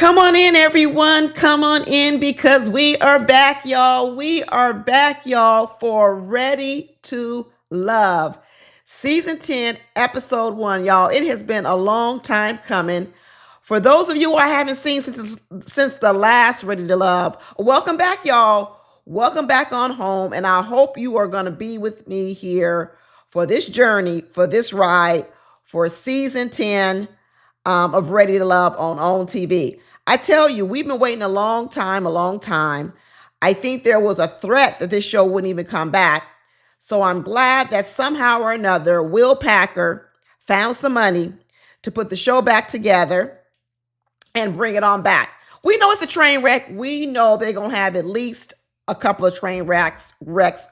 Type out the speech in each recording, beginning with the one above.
Come on in, everyone. Come on in because we are back, y'all. We are back, y'all, for Ready to Love. Season 10, Episode 1, y'all. It has been a long time coming. For those of you who I haven't seen since the last Ready to Love, welcome back, y'all. Welcome back on home. And I hope you are going to be with me here for this journey, for this ride, for Season 10 of Ready to Love on TV. I tell you, we've been waiting a long time, a long time. I think there was a threat that this show wouldn't even come back. So I'm glad that somehow or another, Will Packer found some money to put the show back together and bring it on back. We know it's a train wreck. We know they're going to have at least a couple of train wrecks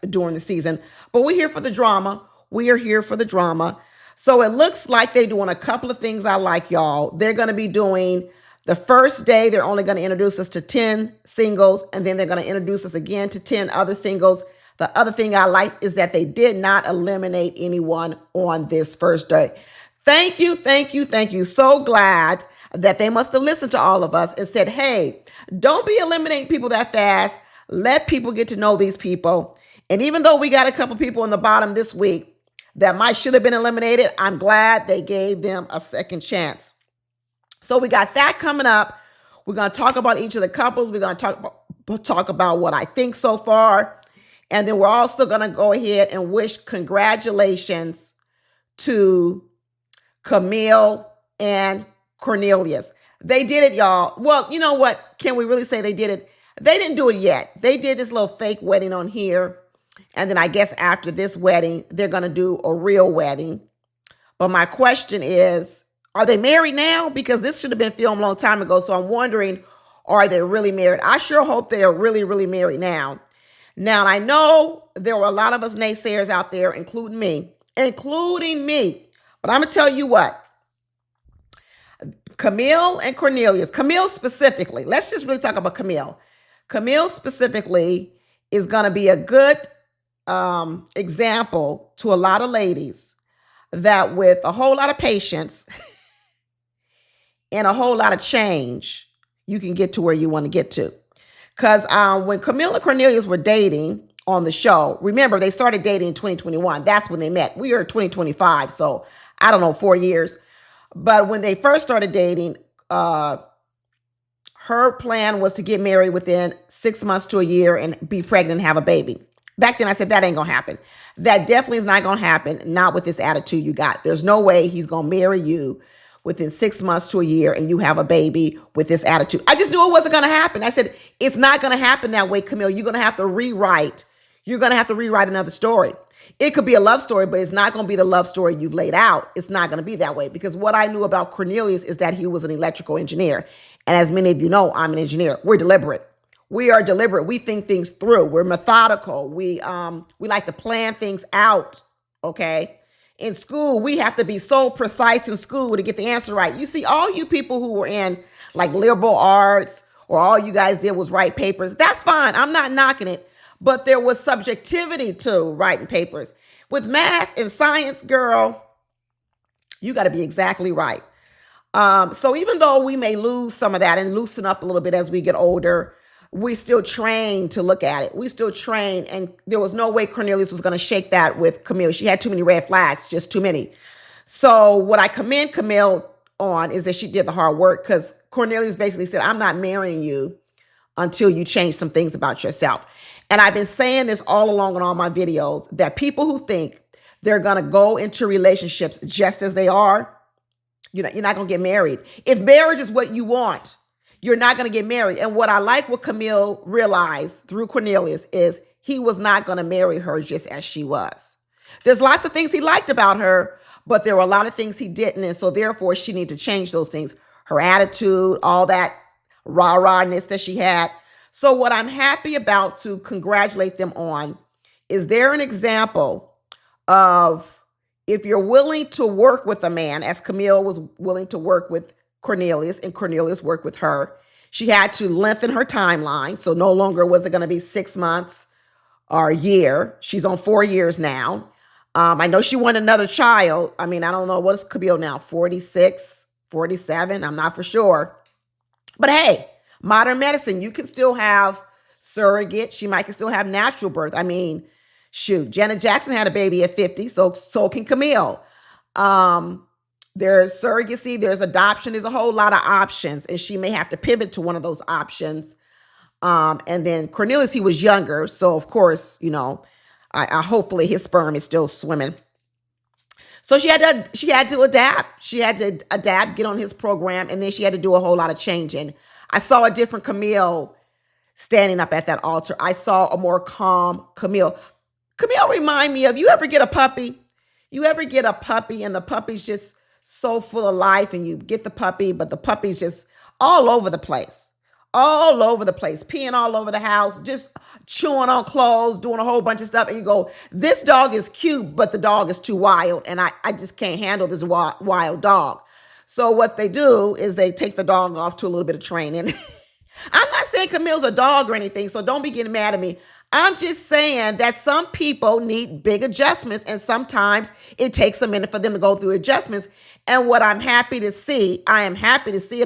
during the season. But we're here for the drama. We are here for the drama. So it looks like they're doing a couple of things I like, y'all. They're going to be doing the first day, they're only going to introduce us to 10 singles, and then they're going to introduce us again to 10 other singles. The other thing I like is that they did not eliminate anyone on this first day. Thank you, thank you, thank you. So glad that they must have listened to all of us and said, hey, don't be eliminating people that fast. Let people get to know these people. And even though we got a couple people on the bottom this week that should have been eliminated, I'm glad they gave them a second chance. So we got that coming up. We're going to talk about each of the couples. We're going to talk about what I think so far. And then we're also going to go ahead and wish congratulations to Camille and Cornelius. They did it, y'all. Well, you know what? Can we really say they did it? They didn't do it yet. They did this little fake wedding on here. And then I guess after this wedding, they're going to do a real wedding. But my question is, are they married now? Because this should have been filmed a long time ago. So I'm wondering, are they really married? I sure hope they are really, really married now. Now, I know there were a lot of us naysayers out there, including me. But I'm going to tell you what. Camille and Cornelius, Camille specifically, let's just really talk about Camille. Camille specifically is going to be a good example to a lot of ladies that with a whole lot of patience and a whole lot of change, you can get to where you want to get to. Because when Camille and Cornelius were dating on the show, remember, they started dating in 2021. That's when they met. We are 2025, so I don't know, 4 years. But when they first started dating, her plan was to get married within 6 months to a year and be pregnant and have a baby. Back then, I said, that ain't going to happen. That definitely is not going to happen, not with this attitude you got. There's no way he's going to marry you within 6 months to a year and you have a baby with this attitude. I just knew it wasn't going to happen. I said, it's not going to happen that way, Camille. You're going to have to rewrite. You're going to have to rewrite another story. It could be a love story, but it's not going to be the love story you've laid out. It's not going to be that way because what I knew about Cornelius is that he was an electrical engineer. And as many of you know, I'm an engineer. We're deliberate. We are deliberate. We think things through. We're methodical. We like to plan things out, okay? In school, we have to be so precise in school to get the answer right. You see, all you people who were in like liberal arts or all you guys did was write papers, that's fine. I'm not knocking it. But there was subjectivity to writing papers. With math and science, girl, you got to be exactly right. So even though we may lose some of that and loosen up a little bit as we get older, we still train to look at it. We still train. And there was no way Cornelius was going to shake that with Camille. She had too many red flags, just too many. So what I commend Camille on is that she did the hard work because Cornelius basically said, I'm not marrying you until you change some things about yourself. And I've been saying this all along in all my videos that people who think they're going to go into relationships just as they are, you're not going to get married. If marriage is what you want, you're not going to get married. And what I like what Camille realized through Cornelius is he was not going to marry her just as she was. There's lots of things he liked about her, but there were a lot of things he didn't. And so therefore she needed to change those things. Her attitude, all that rah-rahness that she had. So what I'm happy about to congratulate them on is they're an example of if you're willing to work with a man, as Camille was willing to work with Cornelius and Cornelius worked with her, she had to lengthen her timeline. So no longer was it going to be 6 months or a year. She's on 4 years now. I know she wanted another child. I mean, I don't know, what's Camille now, 46, 47? I'm not for sure. But hey, modern medicine, you can still have surrogate. She might can still have natural birth. I mean, shoot, Janet Jackson had a baby at 50, so can Camille. Um, there's surrogacy, there's adoption, there's a whole lot of options, and she may have to pivot to one of those options. And then Cornelius, he was younger, so of course, I hopefully his sperm is still swimming. So she had to adapt. She had to adapt, get on his program, and then she had to do a whole lot of changing. I saw a different Camille standing up at that altar. I saw a more calm Camille. Camille remind me of, you ever get a puppy? You ever get a puppy and the puppy's just so full of life, and you get the puppy, but the puppy's just all over the place. All over the place, peeing all over the house, just chewing on clothes, doing a whole bunch of stuff. And you go, this dog is cute, but the dog is too wild. And I just can't handle this wild dog. So what they do is they take the dog off to a little bit of training. I'm not saying Camille's a dog or anything, so don't be getting mad at me. I'm just saying that some people need big adjustments, and sometimes it takes a minute for them to go through adjustments. And what I am happy to see, and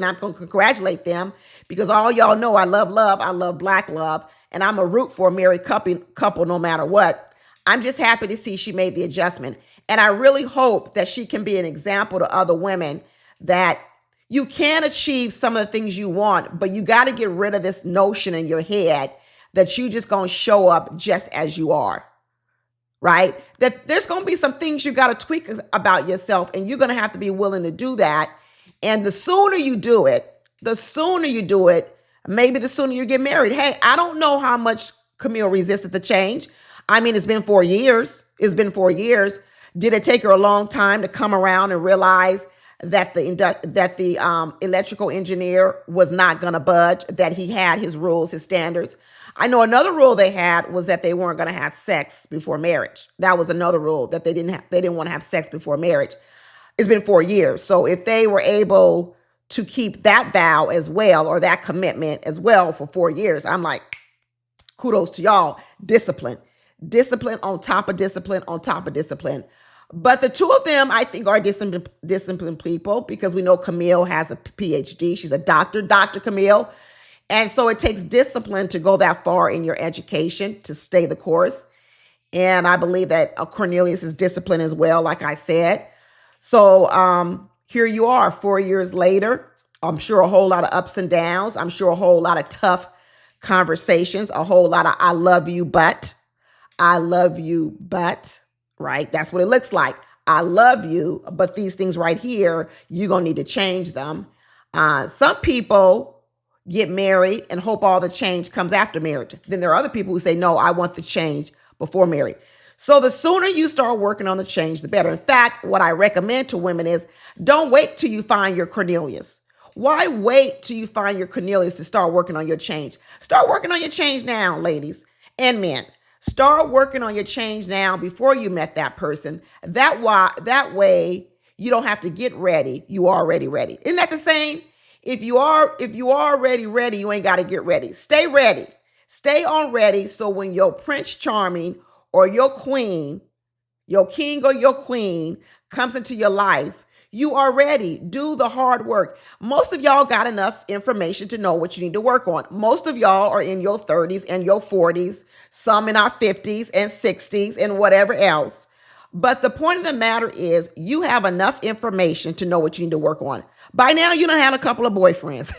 I'm going to congratulate them, because all y'all know I love love, I love Black love, and I'm a root for a married couple no matter what. I'm just happy to see she made the adjustment. And I really hope that she can be an example to other women that you can achieve some of the things you want, but you got to get rid of this notion in your head that you just going to show up just as you are, right? That there's going to be some things you got to tweak about yourself, and you're going to have to be willing to do that. And the sooner you do it, maybe the sooner you get married. Hey, I don't know how much Camille resisted the change. I mean, it's been 4 years. Did it take her a long time to come around and realize that the electrical engineer was not going to budge, that he had his rules, his standards? I know another rule they had was that they weren't going to have sex before marriage. That was another rule, that they didn't want to have sex before marriage. It's been 4 years. So if they were able to keep that vow as well, or that commitment as well for 4 years, I'm like, kudos to y'all. Discipline on top of discipline on top of discipline. But the two of them, I think, are disciplined people, because we know Camille has a PhD. She's a doctor, Dr. Camille. And so it takes discipline to go that far in your education, to stay the course. And I believe that Cornelius is disciplined as well, like I said. So here you are 4 years later. I'm sure a whole lot of ups and downs. I'm sure a whole lot of tough conversations, a whole lot of I love you, but, right? That's what it looks like. I love you, but these things right here, you're going to need to change them. Some people get married and hope all the change comes after marriage. Then there are other people who say, no, I want the change before marriage. So the sooner you start working on the change, the better. In fact, what I recommend to women is, don't wait till you find your Cornelius. Why wait till you find your Cornelius to start working on your change? Start working on your change now, ladies and men. Start working on your change now before you met that person. That way you don't have to get ready. You are already ready. Isn't that the same? If you are already ready, you ain't got to get ready. Stay ready. Stay on ready. So when your Prince Charming or your queen, your king or your queen comes into your life, you are ready. Do the hard work. Most of y'all got enough information to know what you need to work on. Most of y'all are in your 30s and your 40s, some in our 50s and 60s and whatever else. But the point of the matter is, you have enough information to know what you need to work on. By now, you done had a couple of boyfriends.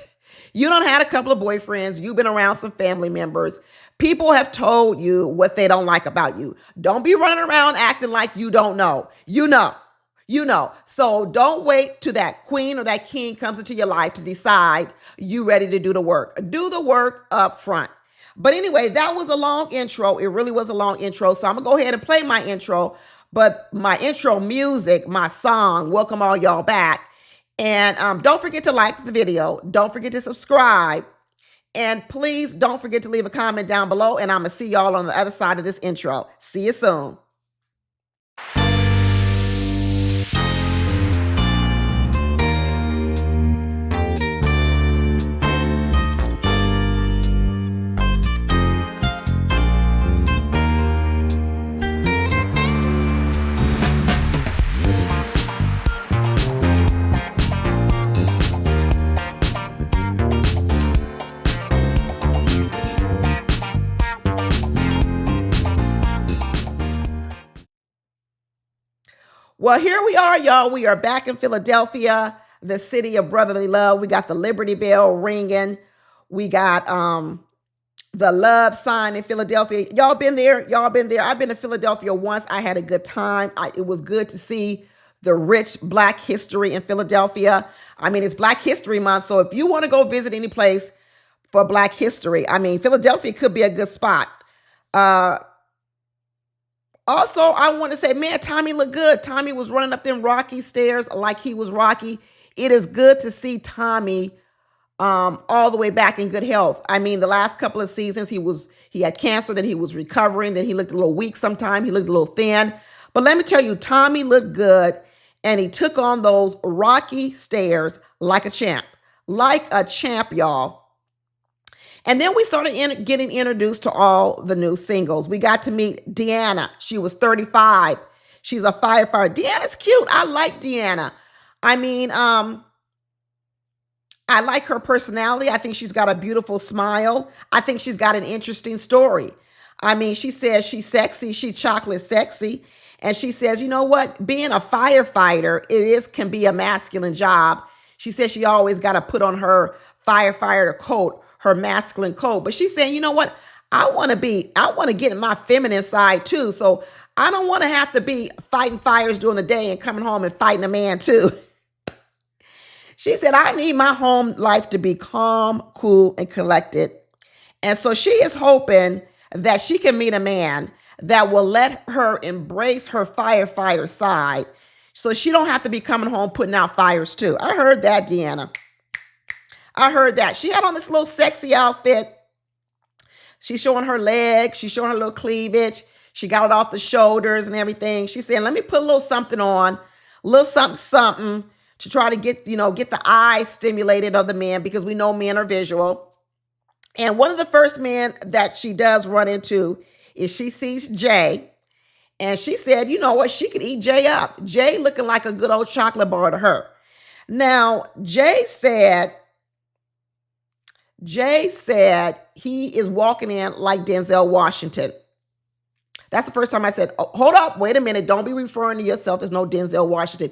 You've been around some family members. People have told you what they don't like about you. Don't be running around acting like you don't know. You know. So don't wait till that queen or that king comes into your life to decide you ready to do the work. Do the work up front. But anyway, that was a long intro. It really was a long intro. So I'm going to go ahead and play my intro. But my intro music, my song, welcome all y'all back. And don't forget to like the video. Don't forget to subscribe. And please don't forget to leave a comment down below. And I'm going to see y'all on the other side of this intro. See you soon. Well, here we are, y'all. We are back in Philadelphia, the city of brotherly love. We got the Liberty Bell ringing. We got the love sign in Philadelphia. Y'all been there? Y'all been there? I've been to Philadelphia once. I had a good time. It was good to see the rich Black history in Philadelphia. I mean, it's Black History Month, so if you want to go visit any place for Black history, I mean, Philadelphia could be a good spot. Also, I want to say, man, Tommy looked good. Tommy was running up them rocky stairs like he was Rocky. It is good to see Tommy all the way back in good health. I mean, the last couple of seasons, he had cancer, then he was recovering, then he looked a little weak sometime, he looked a little thin. But let me tell you, Tommy looked good, and he took on those rocky stairs like a champ. Like a champ, y'all. And then we started getting introduced to all the new singles. We got to meet Deanna. She was 35. She's a firefighter. Deanna's cute. I like Deanna. I mean, I like her personality. I think she's got a beautiful smile. I think she's got an interesting story. I mean, she says she's sexy. She's chocolate sexy. And she says, you know what? Being a firefighter, can be a masculine job. She says she always got to put on her firefighter coat, her masculine coat. But she's saying, you know what? I want to get in my feminine side too. So I don't want to have to be fighting fires during the day and coming home and fighting a man too. She said, I need my home life to be calm, cool, and collected. And so she is hoping that she can meet a man that will let her embrace her firefighter side so she don't have to be coming home putting out fires too. I heard that, Deanna. I heard that. She had on this little sexy outfit. She's showing her legs. She's showing her little cleavage. She got it off the shoulders and everything. She's saying, let me put a little something on, a little something to try to get the eyes stimulated of the men, because we know men are visual. And one of the first men that she does run into is she sees Jay. And she said, you know what? She could eat Jay up. Jay looking like a good old chocolate bar to her. Now, Jay said he is walking in like Denzel Washington. That's the first time I said, oh, hold up, wait a minute. Don't be referring to yourself as no Denzel Washington.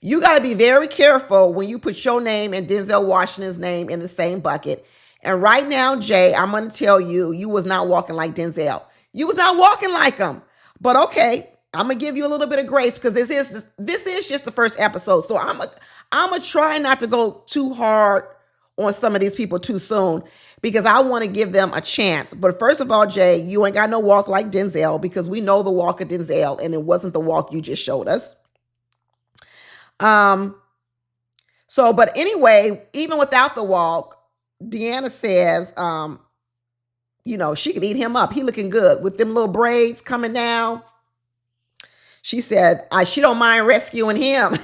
You got to be very careful when you put your name and Denzel Washington's name in the same bucket. And right now, Jay, I'm going to tell you, you was not walking like Denzel. You was not walking like him. But okay, I'm going to give you a little bit of grace, because this is just the first episode. So I'm going to try not to go too hard on some of these people too soon, because I want to give them a chance. But first of all, Jay, you ain't got no walk like Denzel, because we know the walk of Denzel, and it wasn't the walk you just showed us. But anyway, even without the walk, Deanna says, she could eat him up. He looking good with them little braids coming down. She said, she don't mind rescuing him.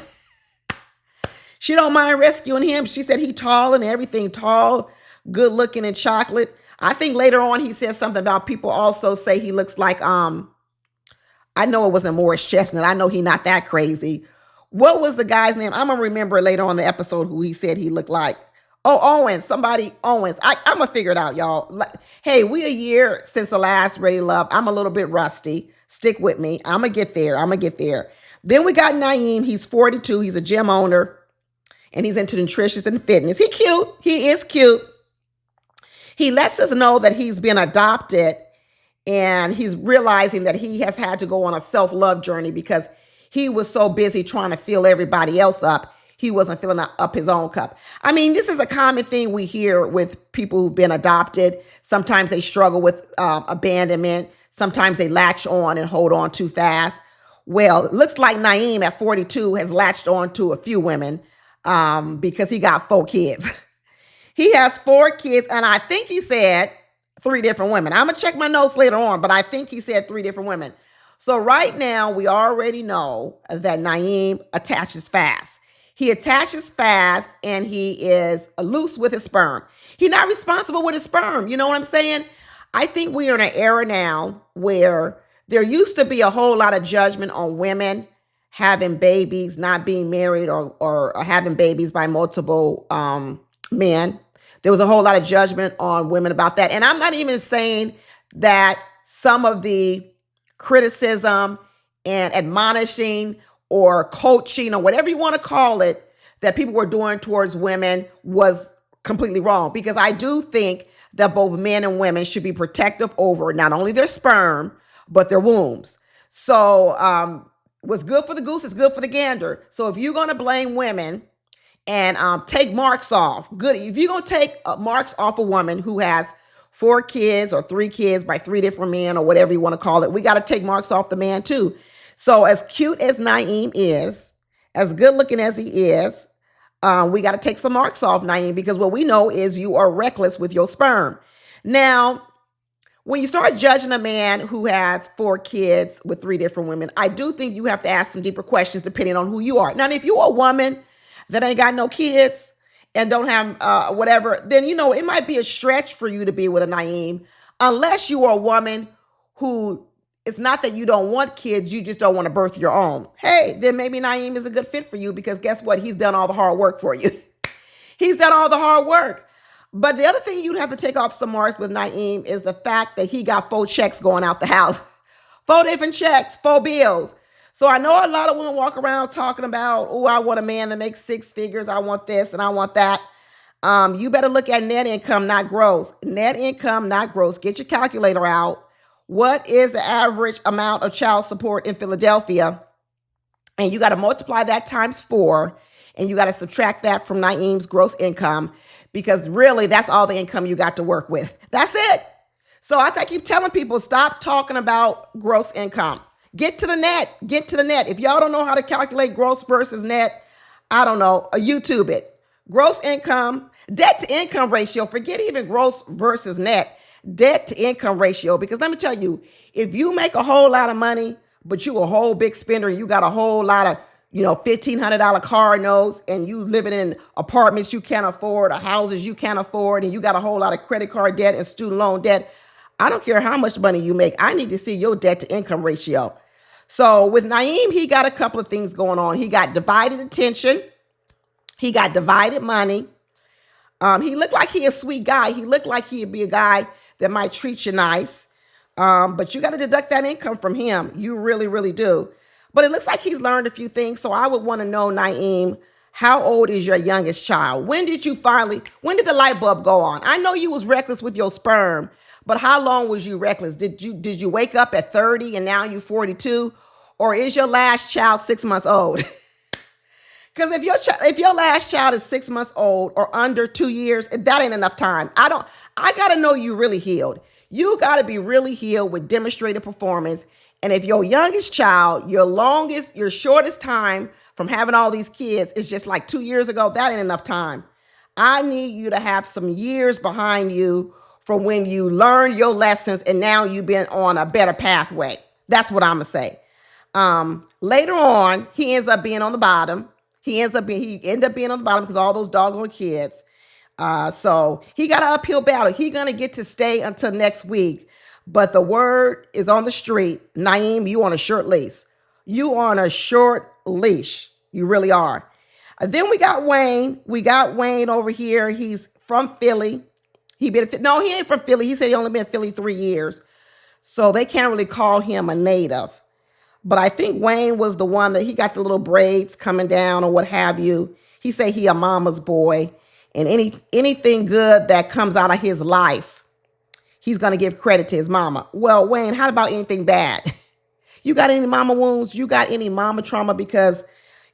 She don't mind rescuing him. She said he tall and everything, tall, good looking, and chocolate. I think later on he said something about people also say he looks like, I know it wasn't Morris Chestnut. I know he not that crazy. What was the guy's name? I'm going to remember later on the episode who he said he looked like. Oh, Owens. Owens. I'm going to figure it out, y'all. Hey, we a year since the last Ready to Love. I'm a little bit rusty. Stick with me. I'm going to get there. Then we got Naeem. He's 42. He's a gym owner, and he's into nutrition and fitness. He cute. He is cute. He lets us know that he's been adopted, and he's realizing that he has had to go on a self-love journey because he was so busy trying to fill everybody else up. He wasn't filling up his own cup. I mean, this is a common thing we hear with people who've been adopted. Sometimes they struggle with abandonment. Sometimes they latch on and hold on too fast. Well, it looks like Naeem at 42 has latched on to a few women because he got 4 kids. He has 4 kids, and I think he said 3 different women. I'm going to check my notes later on, but I think he said 3 different women. So right now, we already know that Naeem attaches fast. He attaches fast, and he is loose with his sperm. He's not responsible with his sperm. You know what I'm saying? I think we are in an era now where there used to be a whole lot of judgment on women having babies, not being married, or having babies by multiple men. There was a whole lot of judgment on women about that. And I'm not even saying that some of the criticism and admonishing or coaching or whatever you want to call it that people were doing towards women was completely wrong. Because I do think that both men and women should be protective over not only their sperm, but their wombs. So what's good for the goose is good for the gander. So if you're going to blame women and take marks off, good. If you're going to take marks off a woman who has 4 kids or 3 kids by 3 different men or whatever you want to call it, we got to take marks off the man too. So as cute as Naeem is, as good looking as he is, we got to take some marks off Naeem, because what we know is you are reckless with your sperm. Now, when you start judging a man who has 4 kids with 3 different women, I do think you have to ask some deeper questions depending on who you are. Now, if you're a woman that ain't got no kids and don't have whatever, then, it might be a stretch for you to be with a Naeem, unless you are a woman who, it's not that you don't want kids, you just don't want to birth your own. Hey, then maybe Naeem is a good fit for you, because guess what? He's done all the hard work for you. He's done all the hard work. But the other thing you'd have to take off some marks with Naeem is the fact that he got 4 checks going out the house. 4 different checks, 4 bills. So I know a lot of women walk around talking about, oh, I want a man that makes 6 figures. I want this and I want that. You better look at net income, not gross. Net income, not gross. Get your calculator out. What is the average amount of child support in Philadelphia? And you got to multiply that times 4. And you got to subtract that from Naeem's gross income, because really that's all the income you got to work with. That's it. So I keep telling people, stop talking about gross income. Get to the net. Get to the net. If y'all don't know how to calculate gross versus net, I don't know, YouTube it. Gross income, debt to income ratio, forget even gross versus net, debt to income ratio. Because let me tell you, if you make a whole lot of money, but you a whole big spender, and you got a whole lot of, $1,500 car notes, and you living in apartments you can't afford, or houses you can't afford, and you got a whole lot of credit card debt and student loan debt, I don't care how much money you make. I need to see your debt to income ratio. So with Naeem, he got a couple of things going on. He got divided attention. He got divided money. He looked like he a sweet guy. He looked like he'd be a guy that might treat you nice. But you got to deduct that income from him. You really, really do. But it looks like he's learned a few things. So I would want to know, Naeem, how old is your youngest child? When did the light bulb go on? I know you was reckless with your sperm, but how long was you reckless? Did you wake up at 30 and now you're 42? Or is your last child 6 months old? Because if your last child is 6 months old or under 2 years, that ain't enough time. I got to know you really healed. You got to be really healed with demonstrated performance. And if your youngest child, your shortest time from having all these kids is just like 2 years ago, that ain't enough time. I need you to have some years behind you from when you learned your lessons and now you've been on a better pathway. That's what I'm going to say. Later on, he ends up being on the bottom. He ended up being on the bottom because all those doggone kids. So he got an uphill battle. He's going to get to stay until next week. But the word is on the street. Naeem, you on a short leash. You on a short leash. You really are. Then we got Wayne. We got Wayne over here. He's from Philly. He ain't from Philly. He said he only been in Philly 3 years. So they can't really call him a native. But I think Wayne was the one that he got the little braids coming down or what have you. He said he a mama's boy. And anything good that comes out of his life, he's going to give credit to his mama. Well, Wayne, how about anything bad? You got any mama wounds? You got any mama trauma? Because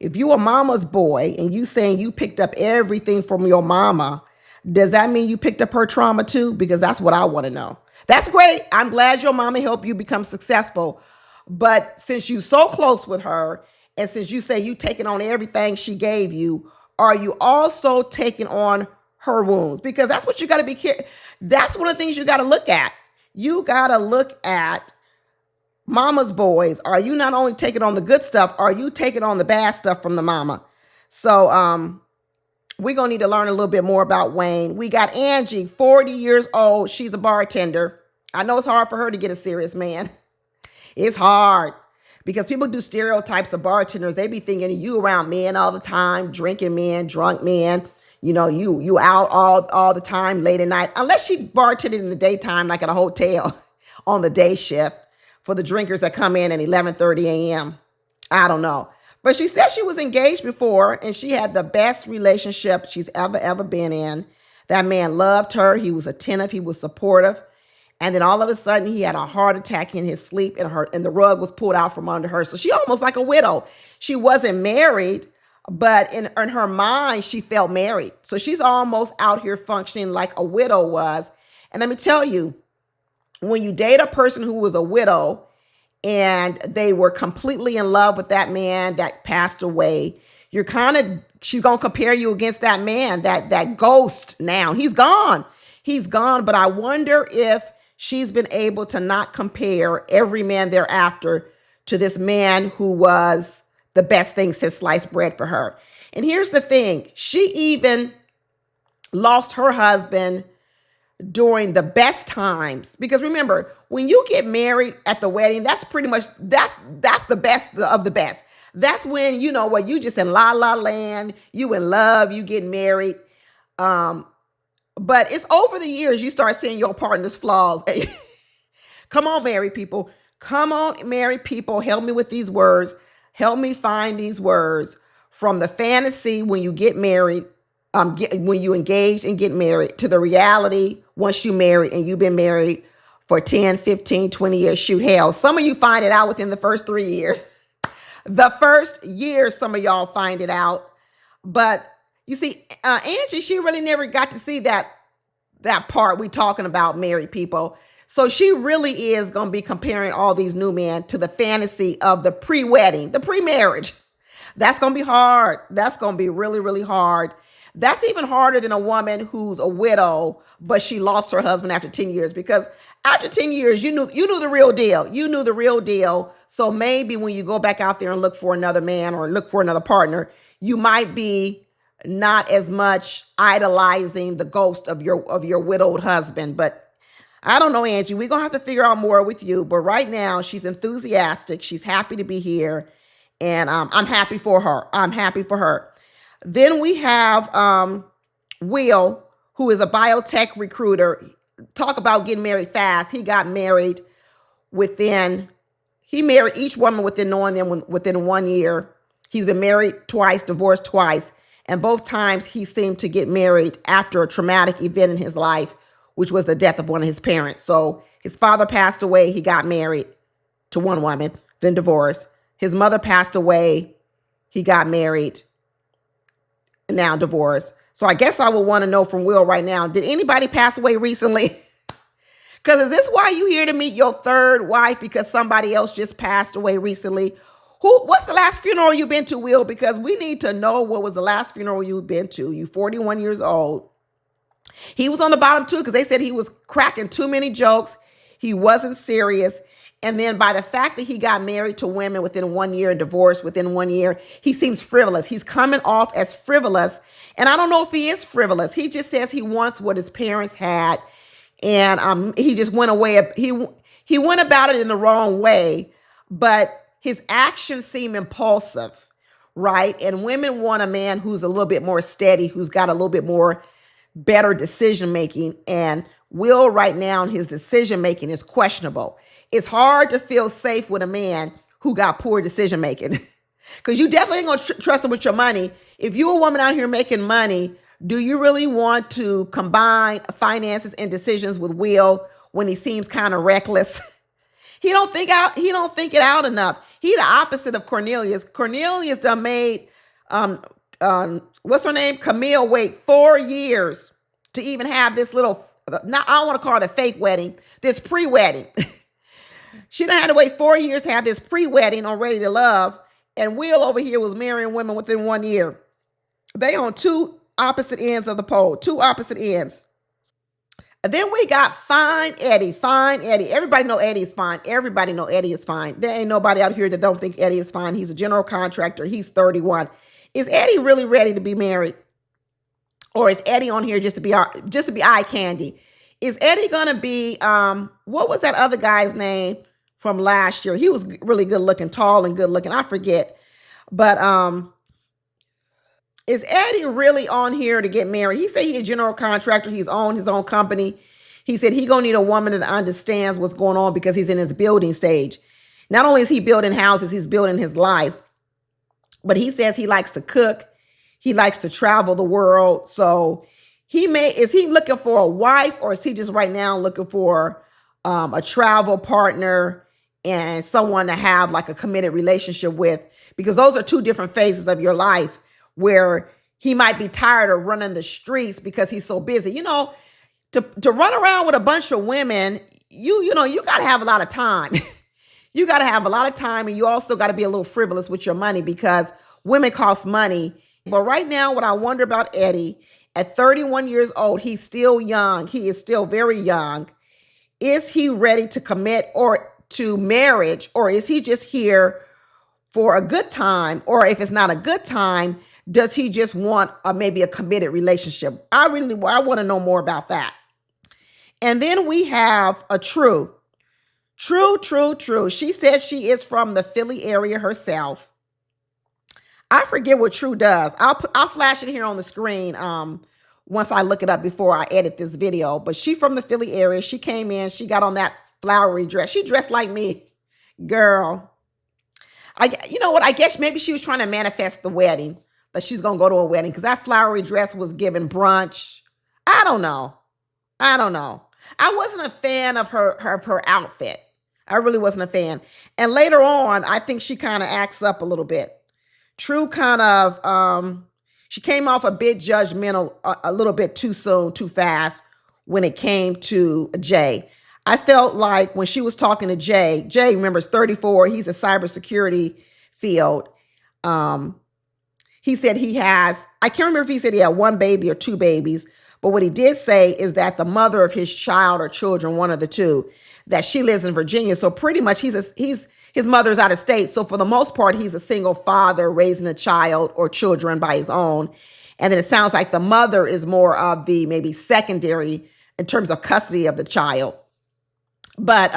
if you a mama's boy and you saying you picked up everything from your mama, does that mean you picked up her trauma too? Because that's what I want to know. That's great. I'm glad your mama helped you become successful. But since you so close with her, and since you say you taking on everything she gave you, are you also taking on her wounds? Because that's what you got to be careful. That's one of the things you got to look at. You got to look at mama's boys. Are you not only taking on the good stuff, are you taking on the bad stuff from the mama? So we're going to need to learn a little bit more about Wayne. We got Angie, 40 years old. She's a bartender. I know it's hard for her to get a serious man. It's hard because people do stereotypes of bartenders. They be thinking you around men all the time, drinking men, drunk men. You out all the time late at night, unless she bartended in the daytime, like at a hotel on the day shift for the drinkers that come in at 11:30 a.m. I don't know. But she said she was engaged before and she had the best relationship she's ever been in. That man loved her. He was attentive. He was supportive. And then all of a sudden he had a heart attack in his sleep and the rug was pulled out from under her. So she almost like a widow. She wasn't married, but in her mind, she felt married. So she's almost out here functioning like a widow was. And let me tell you, when you date a person who was a widow and they were completely in love with that man that passed away, she's going to compare you against that man, that ghost now. He's gone. He's gone. But I wonder if she's been able to not compare every man thereafter to this man who was the best thing since sliced bread for her. And here's the thing. She even lost her husband during the best times. Because remember, when you get married at the wedding, that's pretty much, that's the best of the best. That's when, you just in la la land, you in love, you get married. But it's over the years you start seeing your partner's flaws. Come on, married people. Come on, married people. Help me with these words. Help me find these words from the fantasy when you get married, when you engage and get married, to the reality once you married and you've been married for 10, 15, 20 years. Shoot, hell, some of you find it out within the first 3 years. The first year, some of y'all find it out. But you see, Angie, she really never got to see that part we talking about, married people. So she really is going to be comparing all these new men to the fantasy of the pre-wedding, the pre-marriage. That's going to be hard. That's going to be really, really hard. That's even harder than a woman who's a widow, but she lost her husband after 10 years. Because after 10 years, you knew the real deal. You knew the real deal. So maybe when you go back out there and look for another man or look for another partner, you might be not as much idolizing the ghost of your widowed husband. But I don't know, Angie. We're going to have to figure out more with you. But right now, she's enthusiastic. She's happy to be here. And I'm happy for her. I'm happy for her. Then we have Will, who is a biotech recruiter. Talk about getting married fast. He got married he married each woman within knowing them within 1 year. He's been married twice, divorced twice. And both times he seemed to get married after a traumatic event in his life, which was the death of one of his parents. So his father passed away. He got married to one woman, then divorced. His mother passed away. He got married, and now divorced. So I guess I would want to know from Will right now, did anybody pass away recently? Because is this why you here to meet your third wife, because somebody else just passed away recently? What's the last funeral you've been to, Will? Because we need to know what was the last funeral you've been to. You 41 years old. He was on the bottom too, because they said he was cracking too many jokes. He wasn't serious. And then by the fact that he got married to women within 1 year and divorced within 1 year, he seems frivolous. He's coming off as frivolous. And I don't know if he is frivolous. He just says he wants what his parents had. And he just went away. He went about it in the wrong way, but his actions seem impulsive, right? And women want a man who's a little bit more steady, who's got a little bit more better decision making. And Will right now, his decision making is questionable. It's hard to feel safe with a man who got poor decision making, because you definitely ain't gonna trust him with your money. If you're a woman out here making money, do you really want to combine finances and decisions with Will when he seems kind of reckless? He don't think it out enough. He the opposite of Cornelius. Cornelius done made what's her name? Camille wait 4 years to even have this little, I don't want to call it a fake wedding, this pre-wedding. She done had to wait 4 years to have this pre-wedding on Ready to Love. And Will over here was marrying women within 1 year. They on two opposite ends of the pole, two opposite ends. And then we got Fine Eddie. Fine Eddie. Everybody know Eddie is fine. Everybody know Eddie is fine. There ain't nobody out here that don't think Eddie is fine. He's a general contractor. He's 31. Is Eddie really ready to be married? Or is Eddie on here just to be eye candy? Is Eddie gonna be what was that other guy's name from last year? He was really good looking, tall and good looking. I forget. But is Eddie really on here to get married? He said he's a general contractor. He's owned his own company. He said he gonna need a woman that understands what's going on because he's in his building stage. Not only is he building houses, he's building his life. but he says he likes to cook. He likes to travel the world. So is he looking for a wife, or is he just right now looking for a travel partner and someone to have like a committed relationship with? Because those are two different phases of your life where he might be tired of running the streets because he's so busy. To run around with a bunch of women, you got to have a lot of time. You got to have a lot of time, and you also got to be a little frivolous with your money because women cost money. But right now, what I wonder about Eddie, at 31 years old, he's still young. He is still very young. Is he ready to commit or to marriage, or is he just here for a good time? Or if it's not a good time, does he just want maybe a committed relationship? I want to know more about that. And then we have a True. True. She says she is from the Philly area herself. I forget what True does. I'll flash it here on the screen once I look it up before I edit this video. But she from the Philly area. She came in. She got on that flowery dress. She dressed like me. Girl. You know what? I guess maybe she was trying to manifest the wedding. That she's going to go to a wedding. Because that flowery dress was giving brunch. I don't know. I wasn't a fan of her outfit. I really wasn't a fan. And later on, I think she kind of acts up a little bit. True kind of, she came off a bit judgmental a little bit too soon, too fast when it came to Jay. I felt like when she was talking to Jay, remembers 34, he's a cybersecurity field. He said he has, I can't remember if he said he had one baby or two babies, but what he did say is that the mother of his child or children, one of the two, that she lives in Virginia. So pretty much his mother's out of state. So for the most part, he's a single father raising a child or children by his own. And then it sounds like the mother is more of the maybe secondary in terms of custody of the child. But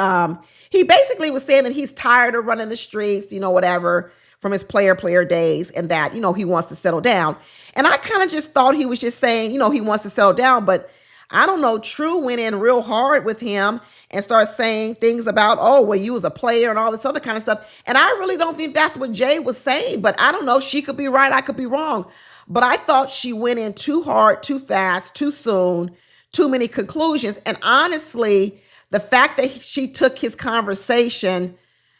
he basically was saying that he's tired of running the streets, whatever, from his player days, and that, he wants to settle down. And I kind of just thought he was just saying, he wants to settle down. But I don't know, True went in real hard with him and started saying things about, oh, well, you was a player and all this other kind of stuff. And I really don't think that's what Jay was saying, but I don't know. She could be right. I could be wrong. But I thought she went in too hard, too fast, too soon, too many conclusions. And honestly, the fact that she took his conversation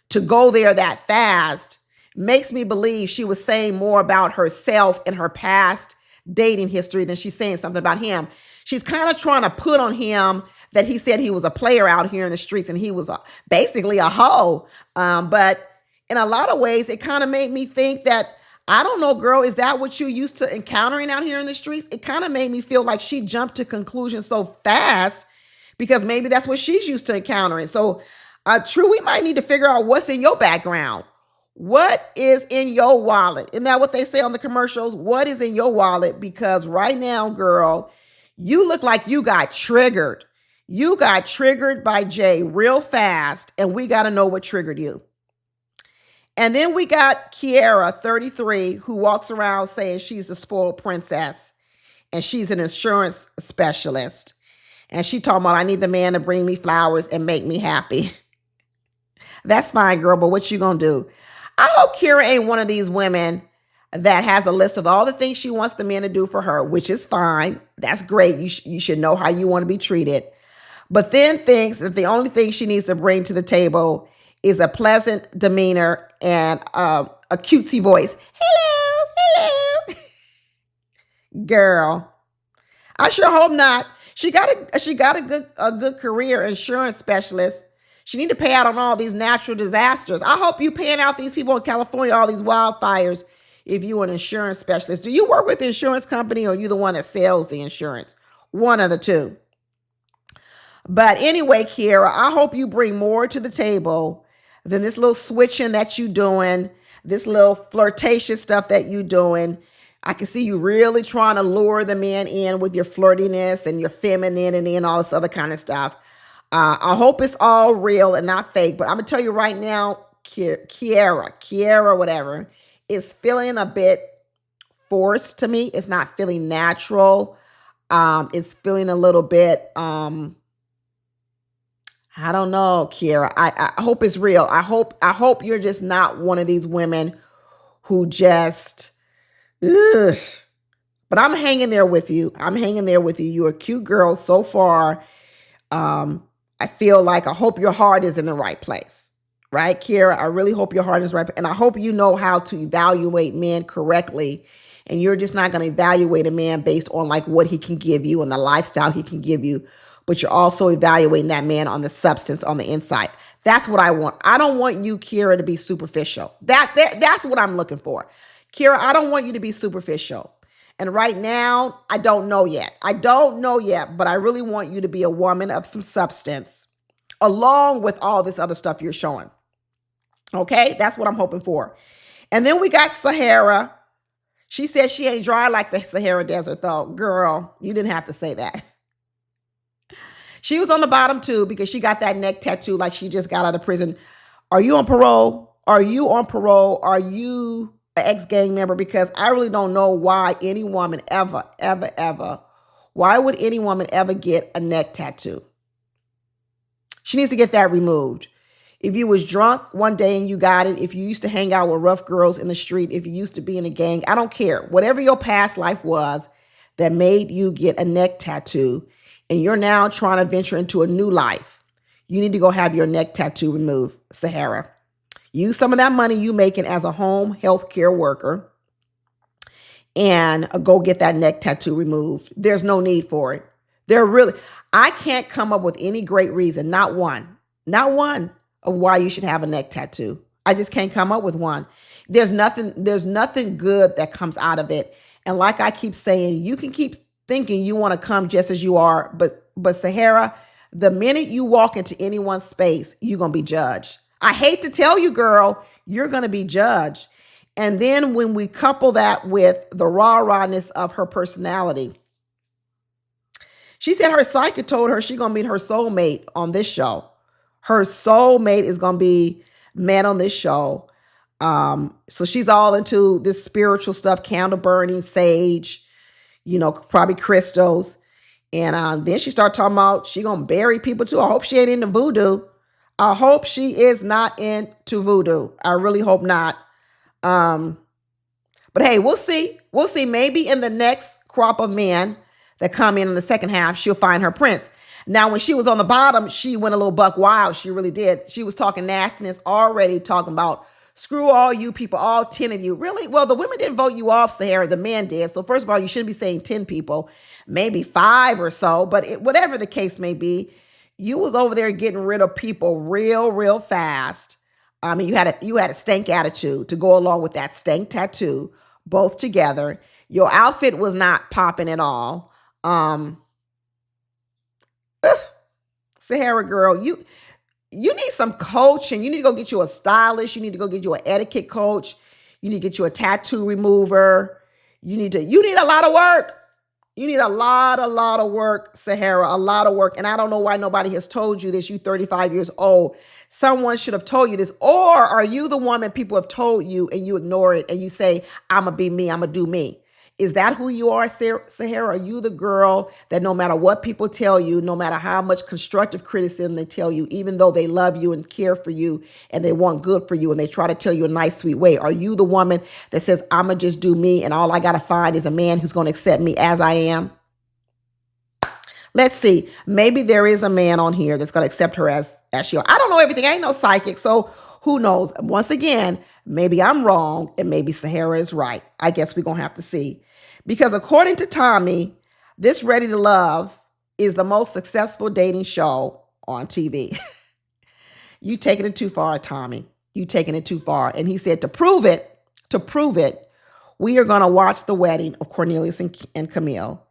to go there that fast makes me believe she was saying more about herself and her past dating history than she's saying something about him. She's kind of trying to put on him that he said he was a player out here in the streets and he was basically a hoe. But in a lot of ways, it kind of made me think that, I don't know, girl, is that what you're used to encountering out here in the streets? It kind of made me feel like she jumped to conclusions so fast because maybe that's what she's used to encountering. So True, we might need to figure out what's in your background. What is in your wallet? Isn't that what they say on the commercials? What is in your wallet? Because right now, girl, you look like you got triggered. You got triggered by Jay real fast, and we got to know what triggered you. And then we got Kiara, 33, who walks around saying she's a spoiled princess, and she's an insurance specialist. And she talking about, I need the man to bring me flowers and make me happy. That's fine, girl, but what you gonna do? I hope Kiara ain't one of these women that has a list of all the things she wants the man to do for her, which is fine. That's great. You should know how you want to be treated. But then thinks that the only thing she needs to bring to the table is a pleasant demeanor and a cutesy voice. Hello. Girl, I sure hope not. She got a good career, insurance specialist. She need to pay out on all these natural disasters. I hope you paying out these people in California, all these wildfires, if you're an insurance specialist. Do you work with the insurance company or are you the one that sells the insurance? One of the two. But anyway, Kiara, I hope you bring more to the table than this little switching that you doing, this little flirtatious stuff that you doing. I can see you really trying to lure the man in with your flirtiness and your femininity and all this other kind of stuff. I hope it's all real and not fake, but I'm going to tell you right now, Kiara, whatever, is feeling a bit forced to me. It's not feeling natural. It's feeling a little bit, I don't know, Kiara. I hope it's real. I hope you're just not one of these women who just, ugh. But I'm hanging there with you. I'm hanging there with you. You're a cute girl so far. I feel like I hope your heart is in the right place. Right, Kira? I really hope your heart is right. And I hope you know how to evaluate men correctly. And you're just not going to evaluate a man based on like what he can give you and the lifestyle he can give you. But you're also evaluating that man on the substance, on the inside. That's what I want. I don't want you, Kira, to be superficial. That's what I'm looking for. Kira, I don't want you to be superficial. And right now, I don't know yet. But I really want you to be a woman of some substance along with all this other stuff you're showing. Okay, that's what I'm hoping for. And then we got Sahara. She said she ain't dry like the Sahara Desert, though. Girl, you didn't have to say that. She was on the bottom, too, because she got that neck tattoo like she just got out of prison. Are you on parole? Are you an ex-gang member? Because I really don't know why any woman ever, why would any woman ever get a neck tattoo? She needs to get that removed. If you was drunk one day and you got it, if you used to hang out with rough girls in the street, if you used to be in a gang, I don't care. Whatever your past life was that made you get a neck tattoo and you're now trying to venture into a new life, you need to go have your neck tattoo removed, Sahara. Use some of that money you making as a home health care worker and go get that neck tattoo removed. There's no need for it. I can't come up with any great reason, not one of why you should have a neck tattoo. I just can't come up with one. There's nothing good that comes out of it. And like I keep saying, you can keep thinking you want to come just as you are, but Sahara, the minute you walk into anyone's space, you're going to be judged. I hate to tell you, girl, you're going to be judged. And then when we couple that with the rawness of her personality, she said her psychic told her she's going to meet her soulmate on this show. Her soulmate is going to be met on this show. So she's all into this spiritual stuff, candle burning, sage, probably crystals. And then she started talking about she going to bury people too. I hope she ain't into voodoo. I hope she is not into voodoo. I really hope not. But hey, we'll see. We'll see. Maybe in the next crop of men that come in the second half, she'll find her prince. Now, when she was on the bottom, she went a little buck wild. She really did. She was talking nastiness already, talking about screw all you people, all 10 of you. Really? Well, the women didn't vote you off, Sahara. The men did. So first of all, you shouldn't be saying 10 people, maybe 5 or so. But whatever the case may be, you was over there getting rid of people real fast. I mean, you had a stank attitude to go along with that stank tattoo, both together. Your outfit was not popping at all. Sahara girl, you need some coaching. You need to go get you a stylist. You need to go get you an etiquette coach. You need to get you a tattoo remover. You need a lot of work. You need a lot of work, Sahara, a lot of work. And I don't know why nobody has told you this. You 35 years old. Someone should have told you this. Or are you the woman people have told you and you ignore it and you say, I'm going to be me, I'm going to do me? Is that who you are, Sahara? Are you the girl that no matter what people tell you, no matter how much constructive criticism they tell you, even though they love you and care for you and they want good for you and they try to tell you a nice, sweet way, are you the woman that says, I'm going to just do me and all I got to find is a man who's going to accept me as I am? Let's see. Maybe there is a man on here that's going to accept her as she is. I don't know everything. I ain't no psychic, so who knows? Once again, maybe I'm wrong and maybe Sahara is right. I guess we're going to have to see. Because according to Tommy, this Ready to Love is the most successful dating show on TV. You taking it too far, Tommy. You taking it too far. And he said to prove it, we are going to watch the wedding of Cornelius and Camille.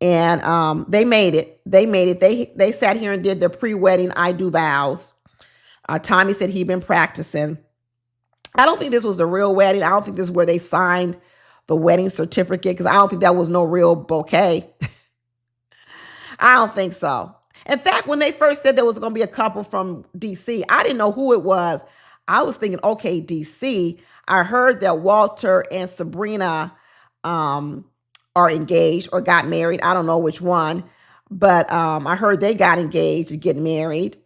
And they made it. They sat here and did their pre-wedding I do vows. Tommy said he'd been practicing. I don't think this was the real wedding. I don't think this is where they signed the wedding certificate because I don't think that was no real bouquet. I don't think so. In fact, when they first said there was going to be a couple from DC, I didn't know who it was. I was thinking, okay, DC. I heard that Walter and Sabrina are engaged or got married. I don't know which one, but I heard they got engaged to get married.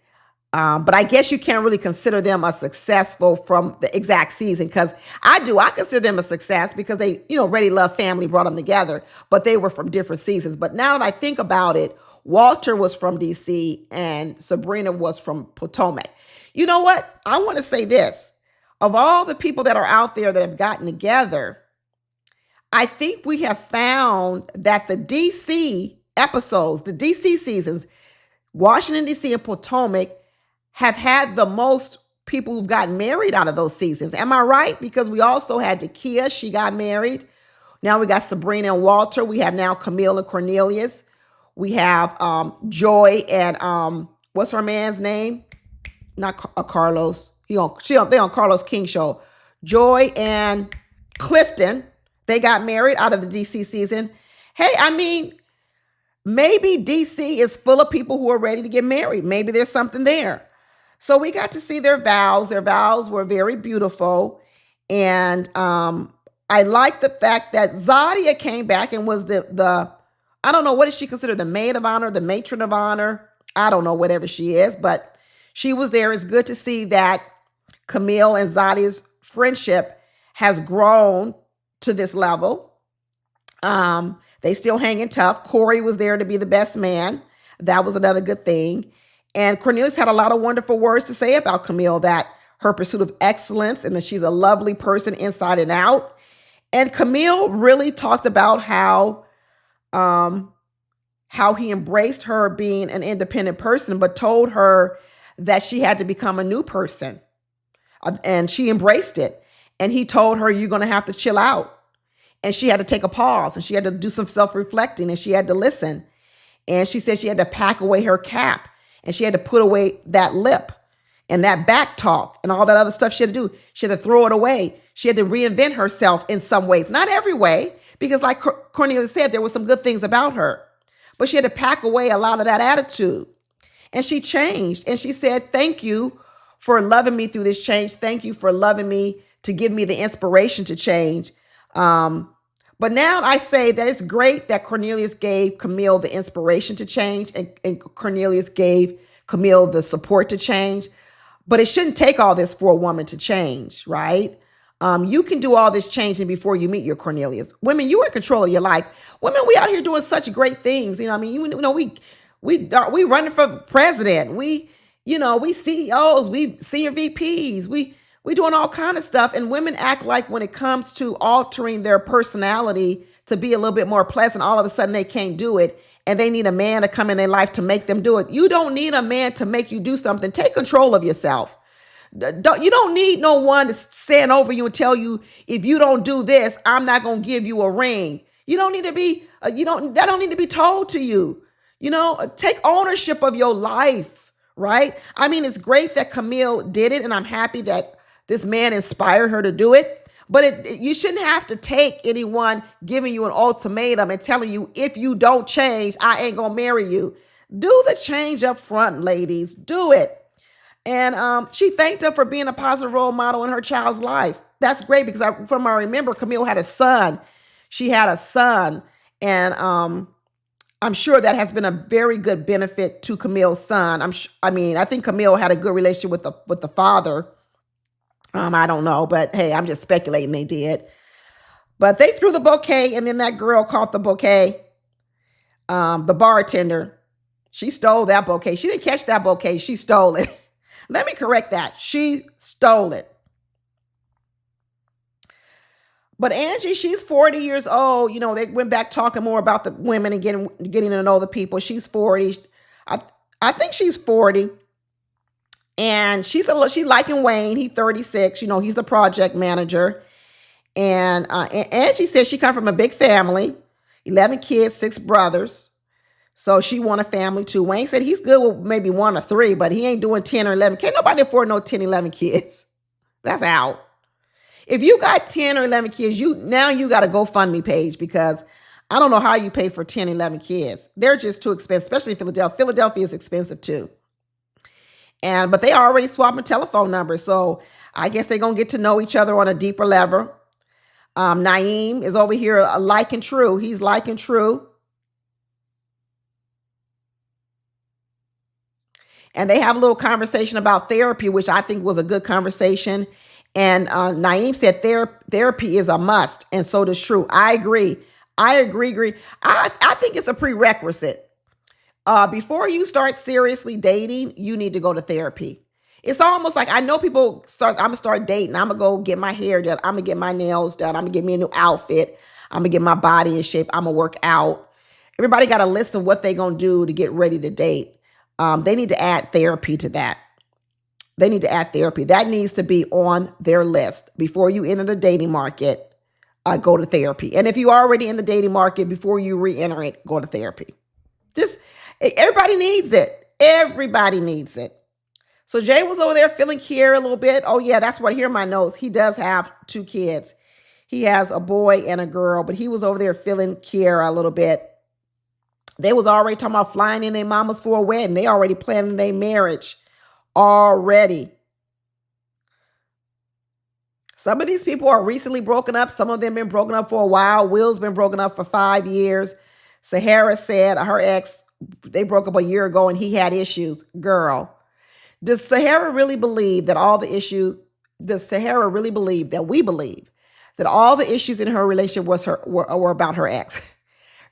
But I guess you can't really consider them a successful from the exact season, because I do. I consider them a success because they, Ready Love Family brought them together, but they were from different seasons. But now that I think about it, Walter was from DC and Sabrina was from Potomac. You know what? I want to say this. Of all the people that are out there that have gotten together, I think we have found that the DC episodes, the DC seasons, Washington, D.C. and Potomac have had the most people who've gotten married out of those seasons. Am I right? Because we also had Takia, she got married. Now we got Sabrina and Walter. We have now Camille and Cornelius. We have Joy and what's her man's name? Not Carlos. They on Carlos King show. Joy and Clifton. They got married out of the DC season. Hey, I mean, maybe DC is full of people who are ready to get married. Maybe there's something there. So we got to see their vows. Their vows were very beautiful. And I like the fact that Zadia came back and was the I don't know, what is she considered? The maid of honor, the matron of honor? I don't know, whatever she is, but she was there. It's good to see that Camille and Zadia's friendship has grown to this level. They still hanging tough. Corey was there to be the best man. That was another good thing. And Cornelius had a lot of wonderful words to say about Camille, that her pursuit of excellence and that she's a lovely person inside and out. And Camille really talked about how he embraced her being an independent person, but told her that she had to become a new person. And she embraced it. And he told her, you're going to have to chill out. And she had to take a pause, and she had to do some self-reflecting, and she had to listen. And she said she had to pack away her cap, and she had to put away that lip and that back talk and all that other stuff she had to do. She had to throw it away. She had to reinvent herself in some ways, not every way, because like Cornelia said, there were some good things about her, but she had to pack away a lot of that attitude. And she changed. And she said, thank you for loving me through this change. Thank you for loving me to give me the inspiration to change. But now I say that it's great that Cornelius gave Camille the inspiration to change, and Cornelius gave Camille the support to change. But it shouldn't take all this for a woman to change, right? You can do all this changing before you meet your Cornelius. Women, you are in control of your life. Women, we out here doing such great things. We running for president. We CEOs, we senior VPs, we doing all kind of stuff. And women act like when it comes to altering their personality to be a little bit more pleasant, all of a sudden they can't do it. And they need a man to come in their life to make them do it. You don't need a man to make you do something. Take control of yourself. You don't need no one to stand over you and tell you, if you don't do this, I'm not going to give you a ring. You don't need to be, that don't need to be told to you. Take ownership of your life, right? I mean, it's great that Camille did it, and I'm happy that this man inspired her to do it. But you shouldn't have to take anyone giving you an ultimatum and telling you, if you don't change, I ain't going to marry you. Do the change up front, ladies. Do it. And she thanked him for being a positive role model in her child's life. That's great, because from what I remember, Camille had a son. She had a son. And I'm sure that has been a very good benefit to Camille's son. I think Camille had a good relationship with the father. I don't know, but hey, I'm just speculating they did. But they threw the bouquet, and then that girl caught the bouquet. The bartender, she stole that bouquet. She didn't catch that bouquet. She stole it. Let me correct that. She stole it. But Angie, she's 40 years old. They went back talking more about the women and getting to know the people. She's 40. I think she's 40. And she liking Wayne. He's 36. He's the project manager. And Angie says she come from a big family, 11 kids, 6 brothers. So she want a family too. Wayne said he's good with maybe 1 or 3, but he ain't doing 10 or 11. Can't nobody afford no 10, 11 kids. That's out. If you got 10 or 11 kids, you got a GoFundMe page, because I don't know how you pay for 10, 11 kids. They're just too expensive, especially in Philadelphia. Philadelphia is expensive too. But they are already swapping telephone numbers. So I guess they're going to get to know each other on a deeper level. Naeem is over here liking True. He's liking True. And they have a little conversation about therapy, which I think was a good conversation. And Naeem said therapy is a must, and so does True. I agree. I agree. I think it's a prerequisite. Before you start seriously dating, you need to go to therapy. It's almost like I know people start, I'm gonna start dating. I'm gonna go get my hair done. I'm gonna get my nails done. I'm gonna get me a new outfit. I'm gonna get my body in shape. I'm gonna work out. Everybody got a list of what they're gonna do to get ready to date. They need to add therapy to that. They need to add therapy. That needs to be on their list before you enter the dating market. Go to therapy. And if you're already in the dating market, before you re-enter it, go to therapy. Just everybody needs it. Everybody needs it. So Jay was over there feeling Kiera a little bit. Oh yeah, that's what here in my notes. He does have 2 kids. He has a boy and a girl, but he was over there feeling Kiera a little bit. They was already talking about flying in their mamas for a wedding. They already planning their marriage already. Some of these people are recently broken up. Some of them been broken up for a while. Will's been broken up for 5 years. Sahara said her ex, they broke up a year ago and he had issues. Girl, does Sahara really believe that all the issues, does Sahara really believe that we believe that all the issues in her relationship were about her ex?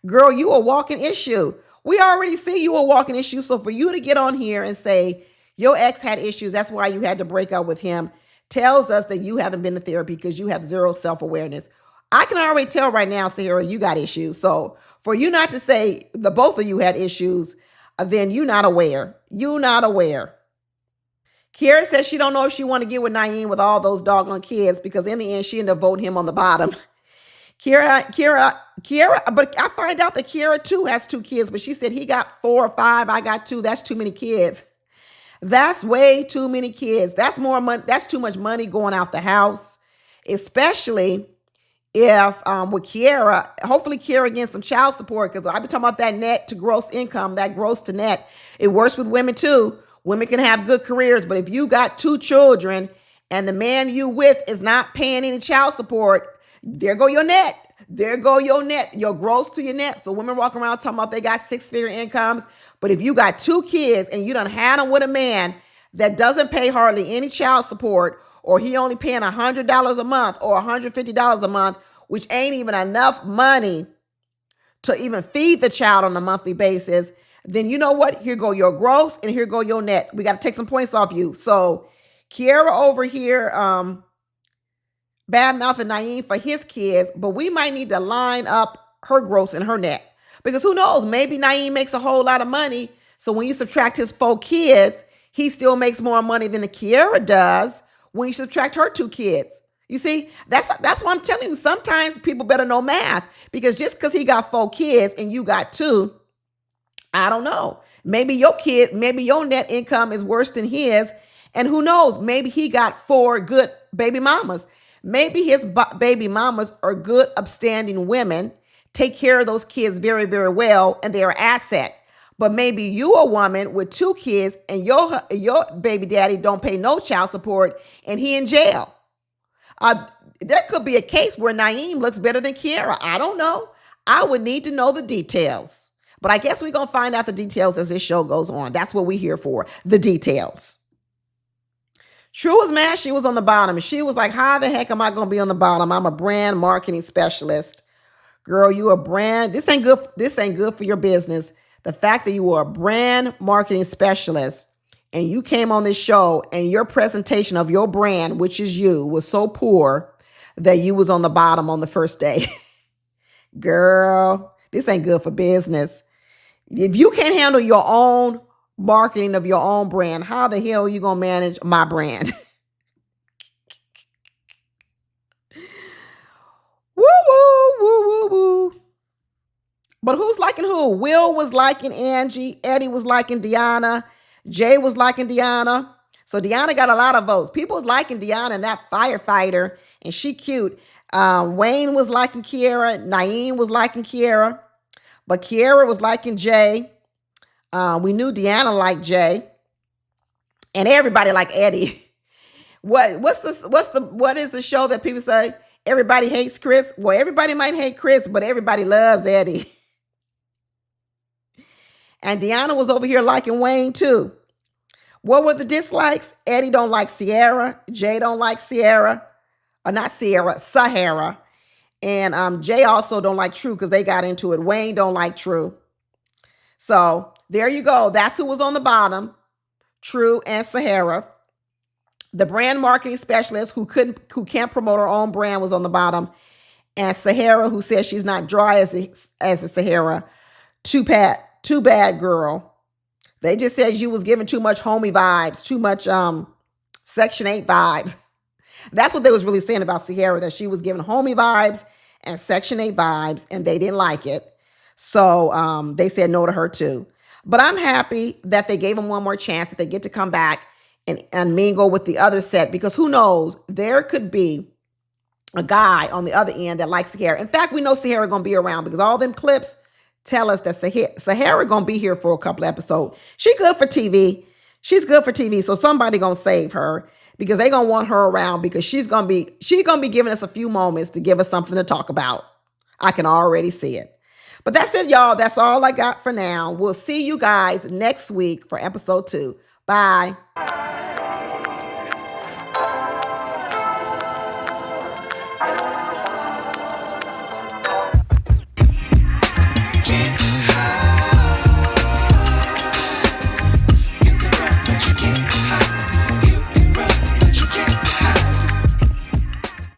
Girl, you a walking issue. We already see you a walking issue. So for you to get on here and say your ex had issues, that's why you had to break up with him, tells us that you haven't been to therapy because you have zero self-awareness. I can already tell right now, Sahara, you got issues. So for you not to say the both of you had issues, then you're not aware. You're not aware. Kiera says she don't know if she want to get with Naeem with all those doggone kids because in the end she ended up voting him on the bottom. Kiera, but I find out that Kiera too has 2 kids, but she said he got 4 or 5. I got 2. That's too many kids. That's way too many kids. That's more money. That's too much money going out the house, especially if with Kiera, hopefully Kiera getting some child support because I've been talking about that net to gross income, that gross to net. It works with women too. Women can have good careers, but if you got 2 children and the man you with is not paying any child support, there go your net. There go your net, your gross to your net. So women walk around talking about they got 6-figure incomes. But if you got 2 kids and you done had them with a man that doesn't pay hardly any child support, or he only paying $100 a month or $150 a month, which ain't even enough money to even feed the child on a monthly basis, then you know what? Here go your gross and here go your net. We got to take some points off you. So Kiera over here, bad mouthing Naeem for his kids, but we might need to line up her gross and her net. Because who knows, maybe Naeem makes a whole lot of money. So when you subtract his 4 kids, he still makes more money than the Kiera does when you subtract her 2 kids. You see, that's why I'm telling you, sometimes people better know math. Because just because he got 4 kids and you got 2, I don't know. Maybe your net income is worse than his. And who knows, maybe he got 4 good baby mamas. Maybe his baby mamas are good, upstanding women, take care of those kids very, very well, and they're an asset. But maybe you a woman with 2 kids and your baby daddy don't pay no child support and he in jail. There could be a case where Naeem looks better than Kiera. I don't know. I would need to know the details. But I guess we're going to find out the details as this show goes on. That's what we're here for, the details. True was mad she was on the bottom. And she was like, how the heck am I going to be on the bottom? I'm a brand marketing specialist. Girl, you a brand. This ain't good. This ain't good for your business. The fact that you were a brand marketing specialist and you came on this show and your presentation of your brand, which is you, was so poor that you was on the bottom on the first day. Girl, this ain't good for business. If you can't handle your own marketing of your own brand, how the hell are you going to manage my brand? Woo, woo, woo, woo, woo. But who's liking who? Will was liking Angie. Eddie was liking Deanna. Jay was liking Deanna. So Deanna got a lot of votes. People was liking Deanna and that firefighter, and she cute. Wayne was liking Kiera. Naeem was liking Kiera. But Kiera was liking Jay. We knew Deanna liked Jay. And everybody liked Eddie. What is the show that people say everybody hates Chris? Well, everybody might hate Chris, but everybody loves Eddie. And Deanna was over here liking Wayne too. What were the dislikes? Eddie don't like Sierra. Jay don't like Sierra. Or not Sierra, Sahara. And Jay also don't like True because they got into it. Wayne don't like True. So there you go. That's who was on the bottom. True and Sahara. The brand marketing specialist who can't promote her own brand was on the bottom. And Sahara, who says she's not dry as a Sahara. Too bad girl. They just said you was giving too much homie vibes, too much Section 8 vibes. That's what they was really saying about Sahara, that she was giving homie vibes and Section 8 vibes, and they didn't like it. So they said no to her too. But I'm happy that they gave them one more chance, that they get to come back and mingle with the other set, because who knows, there could be a guy on the other end that likes Sahara. In fact, we know Sahara going to be around because all them clips tell us that Sahara going to be here for a couple episodes. She good for TV. She's good for TV. So somebody going to save her, because they going to want her around, because she's going to be giving us a few moments to give us something to talk about. I can already see it. But that's it, y'all. That's all I got for now. We'll see you guys next week for episode 2. Bye.